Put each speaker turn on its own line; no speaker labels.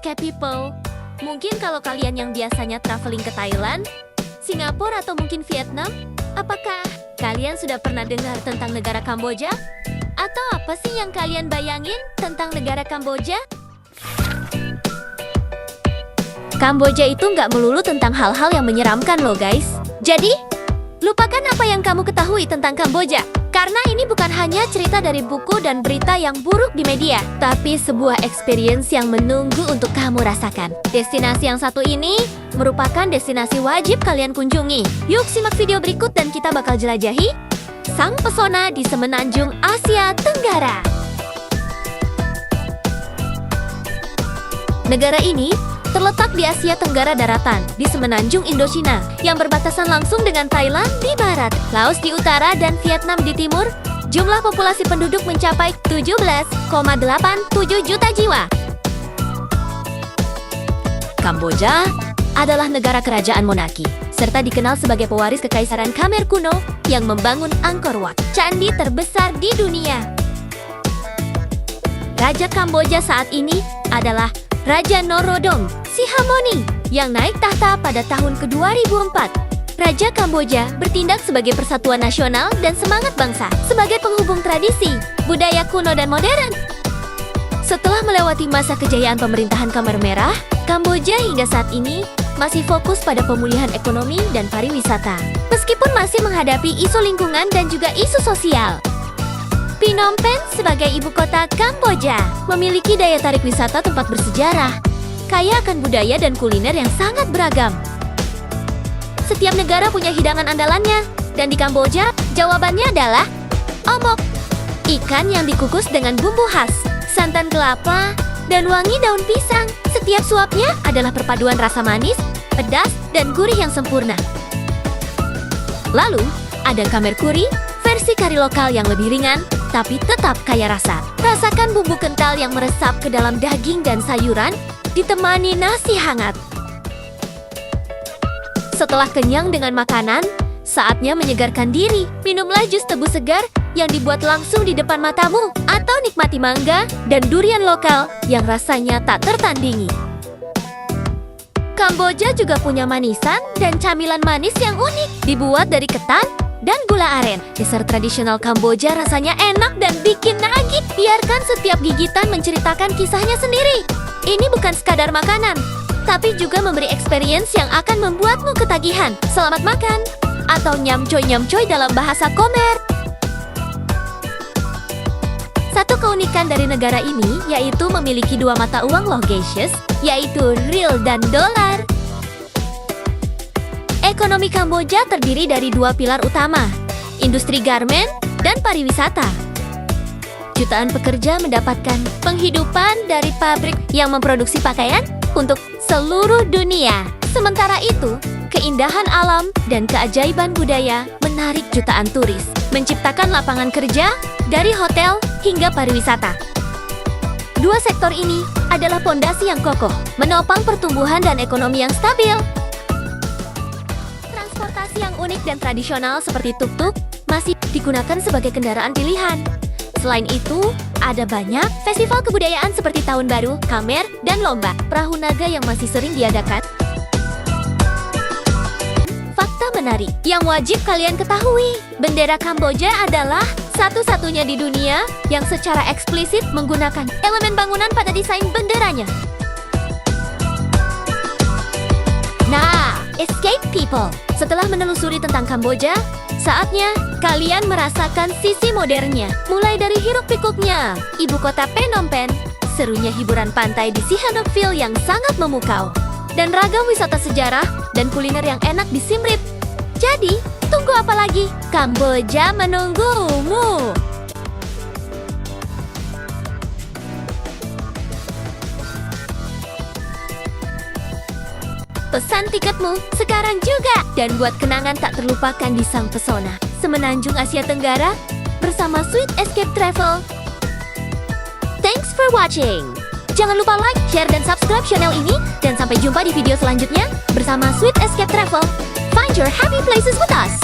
escape people. Mungkin kalau kalian yang biasanya traveling ke Thailand, Singapura atau mungkin Vietnam, apakah kalian sudah pernah dengar tentang negara Kamboja? Atau apa sih yang kalian bayangin tentang negara Kamboja? Kamboja itu nggak melulu tentang hal-hal yang menyeramkan loh guys. Jadi, lupakan apa yang kamu ketahui tentang Kamboja. Karena ini bukan hanya cerita dari buku dan berita yang buruk di media, tapi sebuah experience yang menunggu untuk kamu rasakan. Destinasi yang satu ini merupakan destinasi wajib kalian kunjungi. Yuk simak video berikut dan kita bakal jelajahi sang pesona di semenanjung Asia Tenggara. Negara ini terletak di Asia Tenggara daratan, di semenanjung Indochina, yang berbatasan langsung dengan Thailand di barat, Laos di utara, dan Vietnam di timur. Jumlah populasi penduduk mencapai 17,87 juta jiwa. Kamboja adalah negara kerajaan monarki, serta dikenal sebagai pewaris kekaisaran Khmer kuno yang membangun Angkor Wat, candi terbesar di dunia. Raja Kamboja saat ini adalah Raja Norodom Sihamoni yang naik tahta pada tahun ke-2004. Raja Kamboja bertindak sebagai persatuan nasional dan semangat bangsa, sebagai penghubung tradisi, budaya kuno dan modern. Setelah melewati masa kejayaan pemerintahan Khmer Merah, Kamboja hingga saat ini masih fokus pada pemulihan ekonomi dan pariwisata, meskipun masih menghadapi isu lingkungan dan juga isu sosial. Phnom Penh sebagai ibu kota Kamboja memiliki daya tarik wisata tempat bersejarah, kaya akan budaya dan kuliner yang sangat beragam. Setiap negara punya hidangan andalannya, dan di Kamboja, jawabannya adalah omok, ikan yang dikukus dengan bumbu khas, santan kelapa, dan wangi daun pisang. Setiap suapnya adalah perpaduan rasa manis, pedas, dan gurih yang sempurna. Lalu, ada Khmer Curry, versi kari lokal yang lebih ringan, tapi tetap kaya rasa. Rasakan bumbu kental yang meresap ke dalam daging dan sayuran, ditemani nasi hangat. Setelah kenyang dengan makanan, saatnya menyegarkan diri. Minumlah jus tebu segar yang dibuat langsung di depan matamu, atau nikmati mangga dan durian lokal yang rasanya tak tertandingi. Kamboja juga punya manisan dan camilan manis yang unik, dibuat dari ketan dan gula aren. Dessert tradisional Kamboja rasanya enak dan bikin nagih. Biarkan setiap gigitan menceritakan kisahnya sendiri. Ini bukan sekadar makanan, tapi juga memberi experience yang akan membuatmu ketagihan. Selamat makan, atau nyamcoy dalam bahasa Khmer. Satu keunikan dari negara ini yaitu memiliki dua mata uang logacious, yaitu riel dan dolar. Ekonomi Kamboja terdiri dari dua pilar utama, industri garmen dan pariwisata. Jutaan pekerja mendapatkan penghidupan dari pabrik yang memproduksi pakaian untuk seluruh dunia. Sementara itu, keindahan alam dan keajaiban budaya menarik jutaan turis, menciptakan lapangan kerja dari hotel hingga pariwisata. Dua sektor ini adalah pondasi yang kokoh, menopang pertumbuhan dan ekonomi yang stabil. Transportasi yang unik dan tradisional seperti tuk-tuk masih digunakan sebagai kendaraan pilihan. Selain itu, ada banyak festival kebudayaan seperti Tahun Baru, Khmer, dan Lomba Perahu Naga yang masih sering diadakan. Fakta menarik yang wajib kalian ketahui, bendera Kamboja adalah satu-satunya di dunia yang secara eksplisit menggunakan elemen bangunan pada desain benderanya. Nah, escape people. Setelah menelusuri tentang Kamboja, saatnya kalian merasakan sisi modernnya. Mulai dari hiruk-pikuknya ibu kota Phnom Penh, serunya hiburan pantai di Sihanoukville yang sangat memukau, dan ragam wisata sejarah dan kuliner yang enak di Siem Reap. Jadi, tunggu apa lagi? Kamboja menunggumu! Pesan tiketmu sekarang juga, dan buat kenangan tak terlupakan di sang pesona semenanjung Asia Tenggara bersama Sweet Escape Travel. Thanks for watching. Jangan lupa like, share, dan subscribe channel ini, dan sampai jumpa di video selanjutnya bersama Sweet Escape Travel. Find your happy places with us.